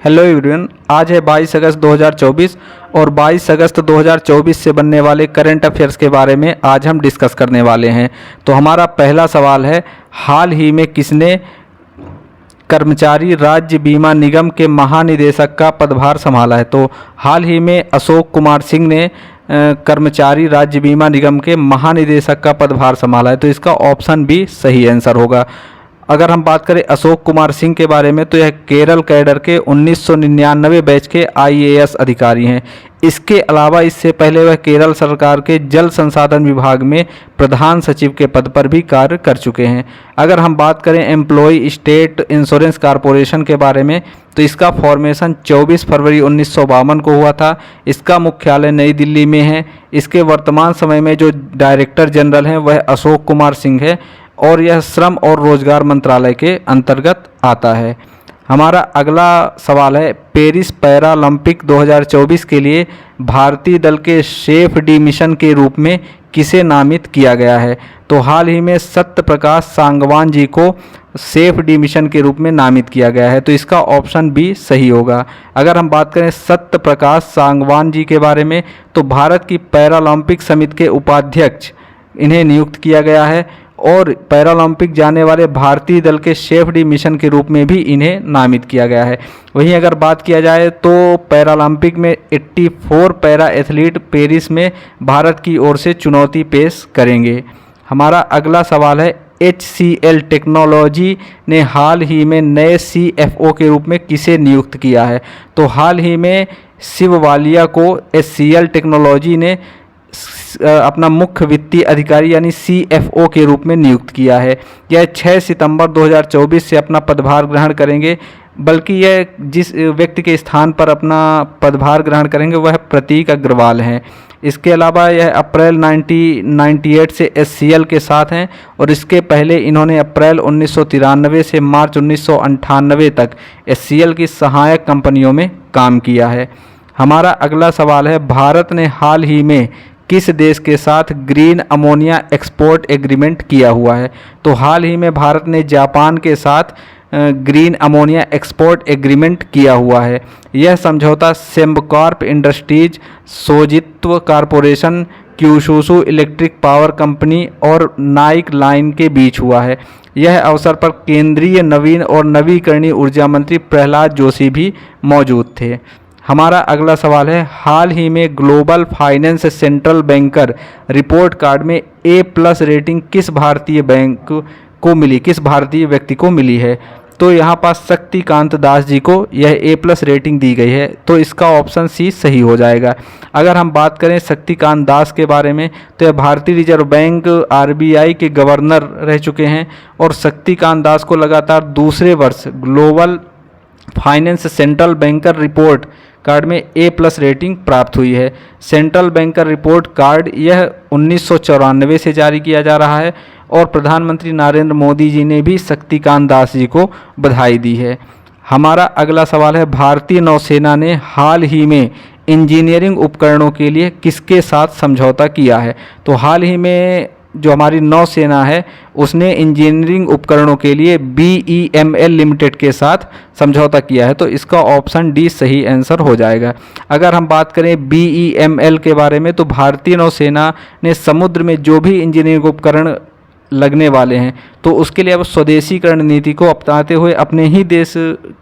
Hello everyone, आज है 22 अगस्त 2024 और 22 अगस्त 2024 से बनने वाले करंट अफेयर्स के बारे में आज हम डिस्कस करने वाले हैं। तो हमारा पहला सवाल है, हाल ही में किसने कर्मचारी राज्य बीमा निगम के महानिदेशक का पदभार संभाला है? तो हाल ही में अशोक कुमार सिंह ने कर्मचारी राज्य बीमा निगम के महानिदेशक का पदभार संभाला है। तो इसका ऑप्शन बी सही आंसर होगा। अगर हम बात करें अशोक कुमार सिंह के बारे में, तो यह केरल कैडर के 1999 बैच के आईएएस अधिकारी हैं। इसके अलावा इससे पहले वह केरल सरकार के जल संसाधन विभाग में प्रधान सचिव के पद पर भी कार्य कर चुके हैं। अगर हम बात करें एम्प्लॉय स्टेट इंश्योरेंस कॉरपोरेशन के बारे में, तो इसका फॉर्मेशन 24 फरवरी 1952 को हुआ था। इसका मुख्यालय नई दिल्ली में है। इसके वर्तमान समय में जो डायरेक्टर जनरल हैं वह अशोक कुमार सिंह है और यह श्रम और रोजगार मंत्रालय के अंतर्गत आता है। हमारा अगला सवाल है, पेरिस पैरालंपिक 2024 के लिए भारतीय दल के शेफ डी मिशन के रूप में किसे नामित किया गया है? तो हाल ही में सत्य प्रकाश सांगवान जी को सेफ डी मिशन के रूप में नामित किया गया है। तो इसका ऑप्शन बी सही होगा। अगर हम बात करें सत्य प्रकाश सांगवान जी के बारे में, तो भारत की पैरालंपिक समिति के उपाध्यक्ष इन्हें नियुक्त किया गया है और पैरालंपिक जाने वाले भारतीय दल के शेफ डी मिशन के रूप में भी इन्हें नामित किया गया है। वहीं अगर बात किया जाए तो पैरालंपिक में 84 पैरा एथलीट पेरिस में भारत की ओर से चुनौती पेश करेंगे। हमारा अगला सवाल है, HCL टेक्नोलॉजी ने हाल ही में नए CFO के रूप में किसे नियुक्त किया है? तो हाल ही में शिव वालिया को HCL टेक्नोलॉजी ने अपना मुख्य वित्तीय अधिकारी यानी CFO के रूप में नियुक्त किया है। यह 6 सितंबर 2024 से अपना पदभार ग्रहण करेंगे, बल्कि यह जिस व्यक्ति के स्थान पर अपना पदभार ग्रहण करेंगे वह प्रतीक अग्रवाल हैं। इसके अलावा यह अप्रैल 1998 से HCL के साथ हैं और इसके पहले इन्होंने अप्रैल 1993 से मार्च 1998 तक HCL की सहायक कंपनियों में काम किया है। हमारा अगला सवाल है, भारत ने हाल ही में किस देश के साथ ग्रीन अमोनिया एक्सपोर्ट एग्रीमेंट किया हुआ है? तो हाल ही में भारत ने जापान के साथ ग्रीन अमोनिया एक्सपोर्ट एग्रीमेंट किया हुआ है। यह समझौता Sembcorp industries, Sojitz corporation, Kyushu electric power company और नाइक लाइन के बीच हुआ है। यह अवसर पर केंद्रीय नवीन और नवीकरणीय ऊर्जा मंत्री प्रहलाद जोशी भी मौजूद थे। हमारा अगला सवाल है, हाल ही में global finance central banker report card में A+ रेटिंग किस भारतीय बैंक को मिली, किस भारतीय व्यक्ति को मिली है? तो यहाँ पास शक्तिकांत दास जी को यह A+ रेटिंग दी गई है। तो इसका ऑप्शन सी सही हो जाएगा। अगर हम बात करें शक्तिकांत दास के बारे में, तो यह भारतीय रिजर्व बैंक RBI के गवर्नर रह चुके हैं और शक्तिकांत दास को लगातार दूसरे वर्ष global finance central banker report card में A+ रेटिंग प्राप्त हुई है। सेंट्रल बैंकर रिपोर्ट कार्ड यह 1994 से जारी किया जा रहा है और प्रधानमंत्री नरेंद्र मोदी जी ने भी शक्तिकांत दास जी को बधाई दी है। हमारा अगला सवाल है, भारतीय नौसेना ने हाल ही में इंजीनियरिंग उपकरणों के लिए किसके साथ समझौता किया है? तो हाल ही में जो हमारी नौसेना है उसने इंजीनियरिंग उपकरणों के लिए BEML लिमिटेड के साथ समझौता किया है। तो इसका ऑप्शन डी सही आंसर हो जाएगा। अगर हम बात करें BEML के बारे में, तो भारतीय नौसेना ने समुद्र में जो भी इंजीनियरिंग उपकरण लगने वाले हैं तो उसके लिए अब स्वदेशीकरण नीति को अपनाते हुए अपने ही देश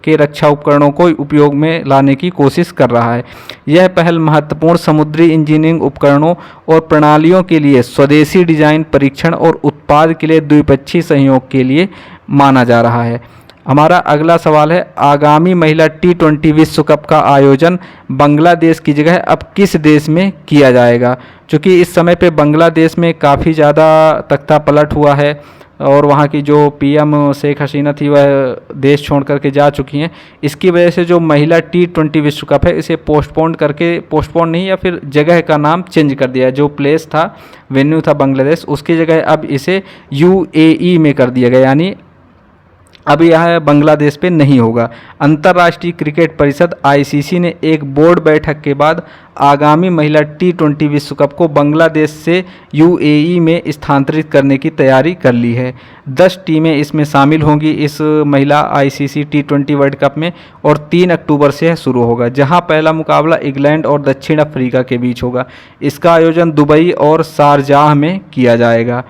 के रक्षा उपकरणों को उपयोग में लाने की कोशिश कर रहा है। यह पहल महत्वपूर्ण समुद्री इंजीनियरिंग उपकरणों और प्रणालियों के लिए स्वदेशी डिजाइन, परीक्षण और उत्पाद के लिए द्विपक्षीय सहयोग के लिए माना जा रहा है। हमारा अगला सवाल है, आगामी महिला T20 विश्व कप का आयोजन बांग्लादेश की जगह अब किस देश में किया जाएगा? क्योंकि इस समय पे बांग्लादेश में काफ़ी ज़्यादा तख्ता पलट हुआ है और वहाँ की जो PM शेख हसीना थी वह देश छोड़ करके जा चुकी हैं। इसकी वजह से जो महिला T20 विश्व कप है इसे पोस्टपोन नहीं या फिर जगह का नाम चेंज कर दिया है। जो प्लेस था, वेन्यू था बांग्लादेश, उसकी जगह अब इसे UAE में कर दिया गया, यानी अब यह बांग्लादेश पे नहीं होगा। अंतर्राष्ट्रीय क्रिकेट परिषद आईसीसी ने एक बोर्ड बैठक के बाद आगामी महिला T20 विश्व कप को बांग्लादेश से यूएई में स्थानांतरित करने की तैयारी कर ली है। 10 टीमें इसमें शामिल होंगी इस महिला आईसीसी T20 वर्ल्ड कप में, और 3 अक्टूबर से यह शुरू होगा, जहां पहला मुकाबला इंग्लैंड और दक्षिण अफ्रीका के बीच होगा। इसका आयोजन दुबई और शारजाह में किया जाएगा।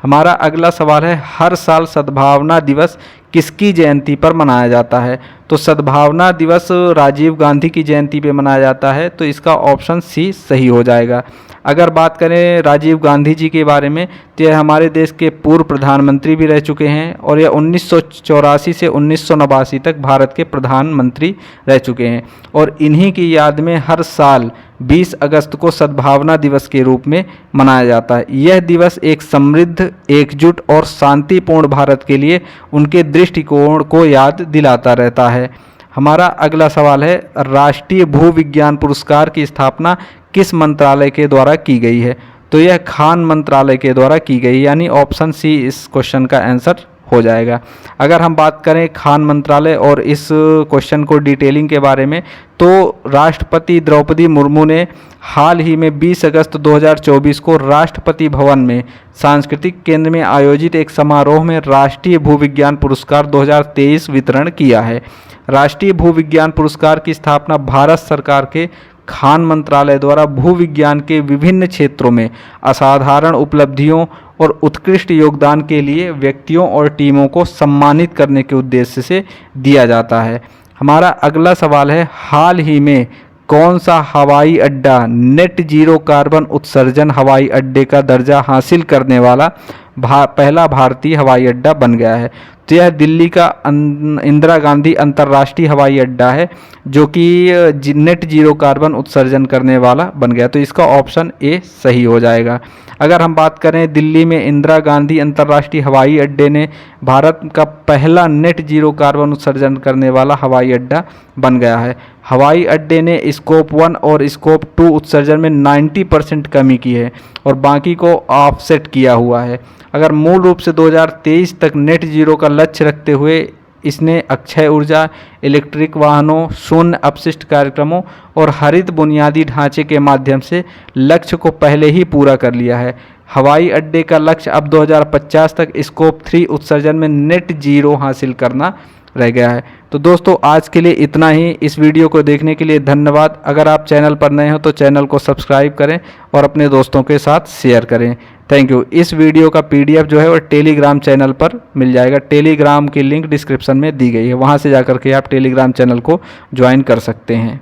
हमारा अगला सवाल है, हर साल सद्भावना दिवस किसकी जयंती पर मनाया जाता है? तो सद्भावना दिवस राजीव गांधी की जयंती पे मनाया जाता है, तो इसका ऑप्शन सी सही हो जाएगा। अगर बात करें राजीव गांधी जी के बारे में, तो यह हमारे देश के पूर्व प्रधानमंत्री भी रह चुके हैं, और यह 1984 से 1989 तक भारत के प्रधानमंत्री रह चुके हैं, और इन्हीं की याद में हर साल 20 अगस्त को सद्भावना दिवस के रूप में मनाया जाता है। यह दिवस एक समृद्ध, एकजुट और शांतिपूर्ण भारत के लिए उनके दृष्टिकोण को याद दिलाता रहता है। हमारा अगला सवाल है, राष्ट्रीय भूविज्ञान पुरस्कार की स्थापना किस मंत्रालय के द्वारा की गई है? तो यह खान मंत्रालय के द्वारा की गई, यानी ऑप्शन सी इस क्वेश्चन का आंसर हो जाएगा। अगर हम बात करें खान मंत्रालय और इस क्वेश्चन को डिटेलिंग के बारे में, तो राष्ट्रपति द्रौपदी मुर्मू ने हाल ही में 20 अगस्त 2024 को राष्ट्रपति भवन में सांस्कृतिक केंद्र में आयोजित एक समारोह में राष्ट्रीय भूविज्ञान पुरस्कार 2023 वितरण किया है। राष्ट्रीय भूविज्ञान पुरस्कार की स्थापना भारत सरकार के खान मंत्रालय द्वारा भूविज्ञान के विभिन्न क्षेत्रों में असाधारण उपलब्धियों और उत्कृष्ट योगदान के लिए व्यक्तियों और टीमों को सम्मानित करने के उद्देश्य से दिया जाता है। हमारा अगला सवाल है, हाल ही में कौन सा हवाई अड्डा नेट जीरो कार्बन उत्सर्जन हवाई अड्डे का दर्जा हासिल करने वाला पहला भारतीय हवाई अड्डा बन गया है? तो यह दिल्ली का इंदिरा गांधी अंतर्राष्ट्रीय हवाई अड्डा है, जो कि नेट जीरो कार्बन उत्सर्जन करने वाला बन गया, तो इसका ऑप्शन ए सही हो जाएगा। अगर हम बात करें, दिल्ली में इंदिरा गांधी अंतर्राष्ट्रीय हवाई अड्डे ने भारत का पहला नेट जीरो कार्बन उत्सर्जन करने वाला हवाई अड्डा बन गया है। हवाई अड्डे ने स्कोप 1 और स्कोप 2 उत्सर्जन में 90% कमी की है और बाकी को ऑफसेट किया हुआ है। अगर मूल रूप से 2023 तक नेट जीरो का लक्ष्य रखते हुए इसने अक्षय ऊर्जा, इलेक्ट्रिक वाहनों, शून्य अपशिष्ट कार्यक्रमों और हरित बुनियादी ढांचे के माध्यम से लक्ष्य को पहले ही पूरा कर लिया है। हवाई अड्डे का लक्ष्य अब 2050 तक स्कोप 3 उत्सर्जन में नेट जीरो हासिल करना रह गया है। तो दोस्तों, आज के लिए इतना ही। इस वीडियो को देखने के लिए धन्यवाद। अगर आप चैनल पर नए हो तो चैनल को सब्सक्राइब करें और अपने दोस्तों के साथ शेयर करें। Thank you. इस वीडियो का PDF जो है वो टेलीग्राम चैनल पर मिल जाएगा। टेलीग्राम की लिंक डिस्क्रिप्शन में दी गई है, वहाँ से जाकर के आप टेलीग्राम चैनल को ज्वाइन कर सकते हैं।